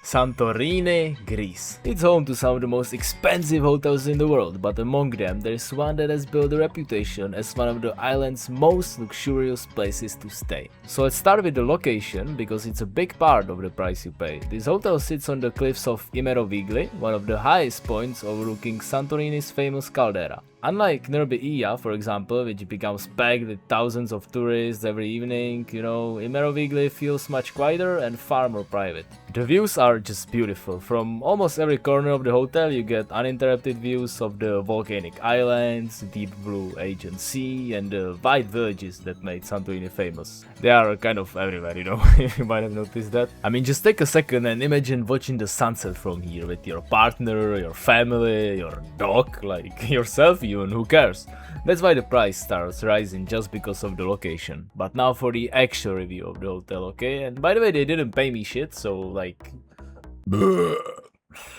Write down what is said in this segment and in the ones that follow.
Santorini, Greece. It's home to some of the most expensive hotels in the world, but among them there's one that has built a reputation as one of the island's most luxurious places to stay. So let's start with the location, because it's a big part of the price you pay. This hotel sits on the cliffs of Imerovigli, one of the highest points overlooking Santorini's famous caldera. Unlike nearby Ia, for example, which becomes packed with thousands of tourists every evening, Imerovigli feels much quieter and far more private. The views are just beautiful. From almost every corner of the hotel you get uninterrupted views of the volcanic islands, deep blue Aegean Sea, and the white villages that made Santorini famous. They are kind of everywhere, you might have noticed that. I mean, just take a second and imagine watching the sunset from here with your partner, your family, your dog, like yourself even, who cares? That's why the price starts rising, just because of the location. But now for the actual review of the hotel, okay? And by the way, they didn't pay me shit, so like...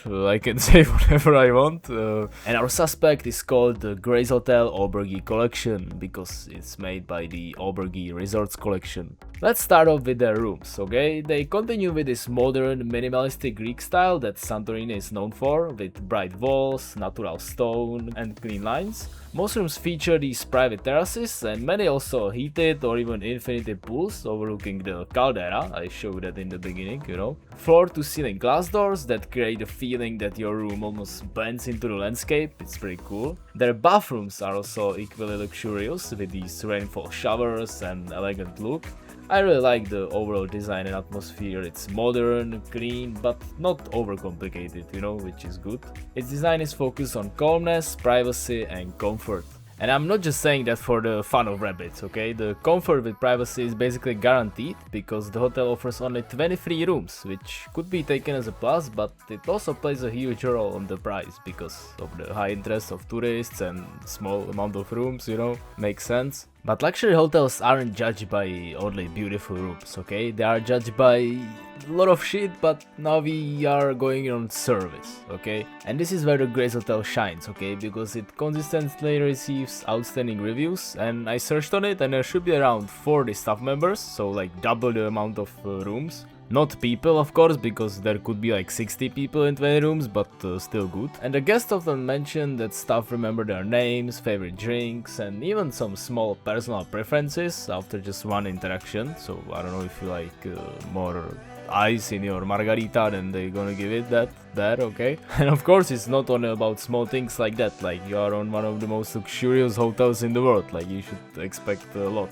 I can say whatever I want. And our suspect is called the Grace Hotel Auberge Collection, because it's made by the Auberge Resorts Collection. Let's start off with their rooms, okay? They continue with this modern, minimalistic Greek style that Santorini is known for, with bright walls, natural stone, and clean lines. Most rooms feature these private terraces, and many also heated or even infinity pools overlooking the caldera. I showed that in the beginning, Floor to ceiling glass doors that create the feeling that your room almost blends into the landscape. It's pretty cool. Their bathrooms are also equally luxurious, with these rainfall showers and elegant look. I really like the overall design and atmosphere. It's modern, clean, but not overcomplicated, which is good. Its design is focused on calmness, privacy, and comfort. And I'm not just saying that for the fun of rabbits, okay? The comfort with privacy is basically guaranteed, because the hotel offers only 23 rooms, which could be taken as a plus, but it also plays a huge role on the price because of the high interest of tourists and small amount of rooms, makes sense. But luxury hotels aren't judged by only beautiful rooms, okay? They are judged by a lot of shit, but now we are going on service, okay? And this is where the Grace Hotel shines, okay? Because it consistently receives outstanding reviews, and I searched on it and there should be around 40 staff members, so like double the amount of rooms. Not people, of course, because there could be like 60 people in 20 rooms, but still good. And the guests often mention that staff remember their names, favorite drinks, and even some small personal preferences after just one interaction. So I don't know if you like more ice in your margarita, then they're gonna give it that there, okay? And of course it's not only about small things like that, like you are on one of the most luxurious hotels in the world, like you should expect a lot,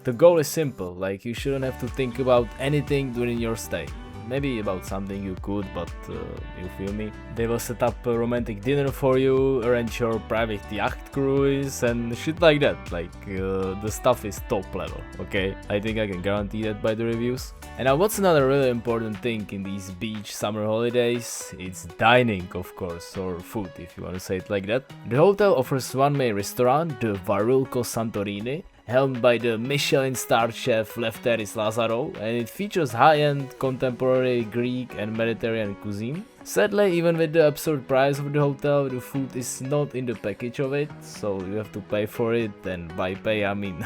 The goal is simple, like you shouldn't have to think about anything during your stay. Maybe about something you could, but you feel me? They will set up a romantic dinner for you, arrange your private yacht cruise and shit like that. Like, the stuff is top level, okay? I think I can guarantee that by the reviews. And now what's another really important thing in these beach summer holidays? It's dining, of course, or food if you want to say it like that. The hotel offers one main restaurant, the Varulco Santorini, helmed by the Michelin-starred chef Lefteris Lazarou, and it features high-end contemporary Greek and Mediterranean cuisine. Sadly, even with the absurd price of the hotel, the food is not in the package of it, so you have to pay for it, and by pay I mean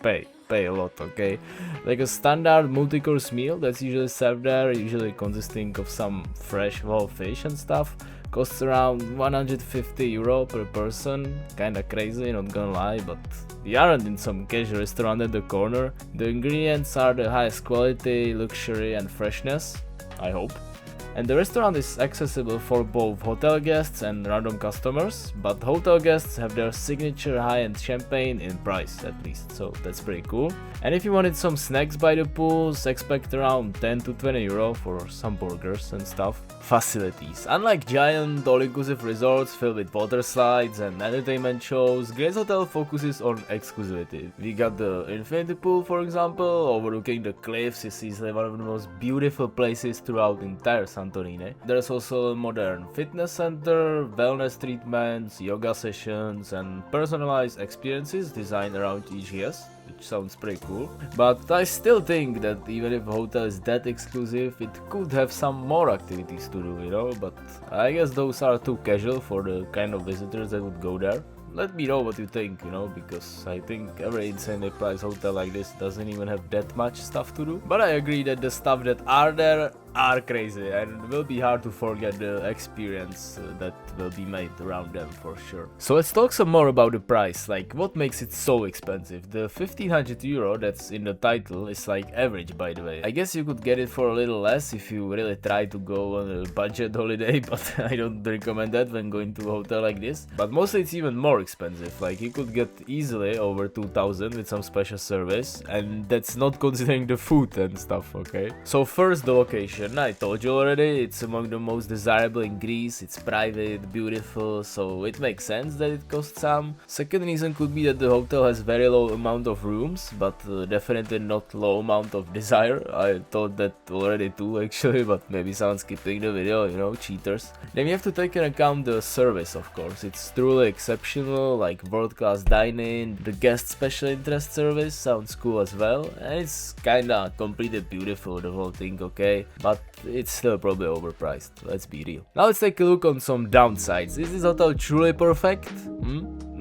pay a lot, okay? Like a standard multi-course meal that's usually served there, usually consisting of some fresh raw fish and stuff, costs around €150 per person. Kinda crazy, not gonna lie, but we aren't in some casual restaurant at the corner. The ingredients are the highest quality, luxury and freshness, I hope. And the restaurant is accessible for both hotel guests and random customers, but hotel guests have their signature high-end champagne in price at least, so that's pretty cool. And if you wanted some snacks by the pools, expect around 10 to 20 euro for some burgers and stuff. Facilities. Unlike giant all-inclusive resorts filled with water slides and entertainment shows, Grace Hotel focuses on exclusivity. We got the infinity pool, for example, overlooking the cliffs. It's easily one of the most beautiful places throughout the entire Santorini. There's also a modern fitness center, wellness treatments, yoga sessions, and personalized experiences designed around each guest, which sounds pretty cool. But I still think that even if a hotel is that exclusive, it could have some more activities to do, but I guess those are too casual for the kind of visitors that would go there. Let me know what you think, because I think every insanely priced hotel like this doesn't even have that much stuff to do. But I agree that the stuff that are there are crazy, and will be hard to forget the experience that will be made around them for sure. So let's talk some more about the price, like what makes it so expensive. The 1500 euro that's in the title is like average, by the way. I guess you could get it for a little less if you really try to go on a budget holiday, but I don't recommend that when going to a hotel like this. But mostly it's even more expensive, like you could get easily over 2000 with some special service, and that's not considering the food and stuff, okay? So first, the location. I told you already, it's among the most desirable in Greece, it's private, beautiful, so it makes sense that it costs some. Second reason could be that the hotel has very low amount of rooms, but definitely not low amount of desire. I thought that already too actually, but maybe someone's skipping the video, you know, cheaters. Then you have to take into account the service, of course. It's truly exceptional, like world-class dining. The guest special interest service sounds cool as well, and it's kinda completely beautiful, the whole thing, okay? But it's still probably overpriced, let's be real. Now let's take a look on some downsides. Is this hotel truly perfect?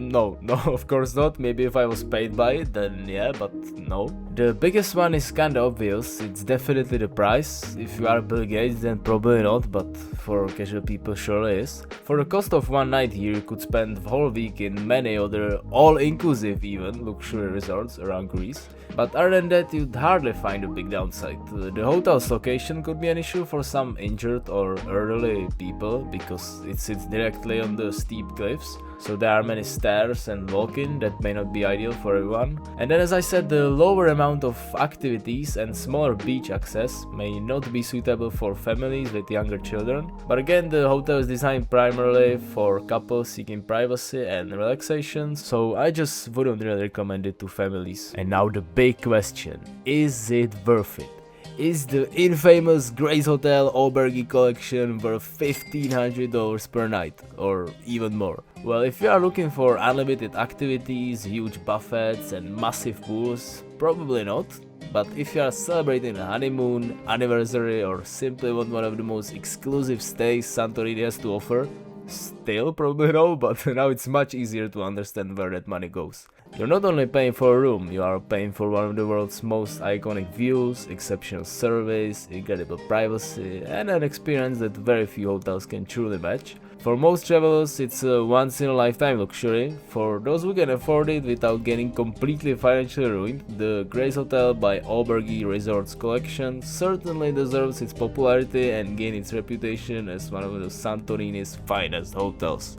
No, of course not. Maybe if I was paid by it, then yeah, but no. The biggest one is kinda obvious, it's definitely the price. If you are Bill Gates, then probably not, but for casual people surely is. For the cost of one night here, you could spend the whole week in many other all-inclusive even luxury resorts around Greece. But other than that, you'd hardly find a big downside. The hotel's location could be an issue for some injured or elderly people because it sits directly on the steep cliffs. So there are many stairs and walking that may not be ideal for everyone. And then, as I said, the lower amount of activities and smaller beach access may not be suitable for families with younger children. But again, the hotel is designed primarily for couples seeking privacy and relaxation, so I just wouldn't really recommend it to families. And now the big question, is it worth it? Is the infamous Grace Hotel Auberge Collection worth $1,500 per night, or even more? Well, if you are looking for unlimited activities, huge buffets and massive pools, probably not. But if you are celebrating a honeymoon, anniversary, or simply want one of the most exclusive stays Santorini has to offer, still probably no, but now it's much easier to understand where that money goes. You're not only paying for a room, you are paying for one of the world's most iconic views, exceptional service, incredible privacy, and an experience that very few hotels can truly match. For most travelers, it's a once-in-a-lifetime luxury. For those who can afford it without getting completely financially ruined, the Grace Hotel by Auberge Resorts Collection certainly deserves its popularity and gain its reputation as one of the Santorini's finest hotels.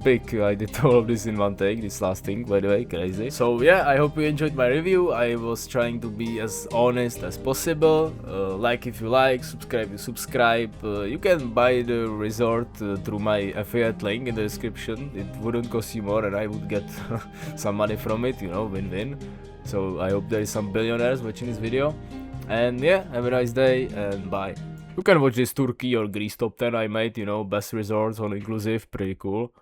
Big, I did all of this in one take, this last thing, by the way, crazy. So yeah, I hope you enjoyed my review. I was trying to be as honest as possible. Like if you like, subscribe, you subscribe. You can buy the resort through my affiliate link in the description. It wouldn't cost you more and I would get some money from it, you know, win-win. So I hope there is some billionaires watching this video. And yeah, have a nice day and bye. You can watch this Turkey or Greece top 10 I made, you know, best resorts, all inclusive, pretty cool.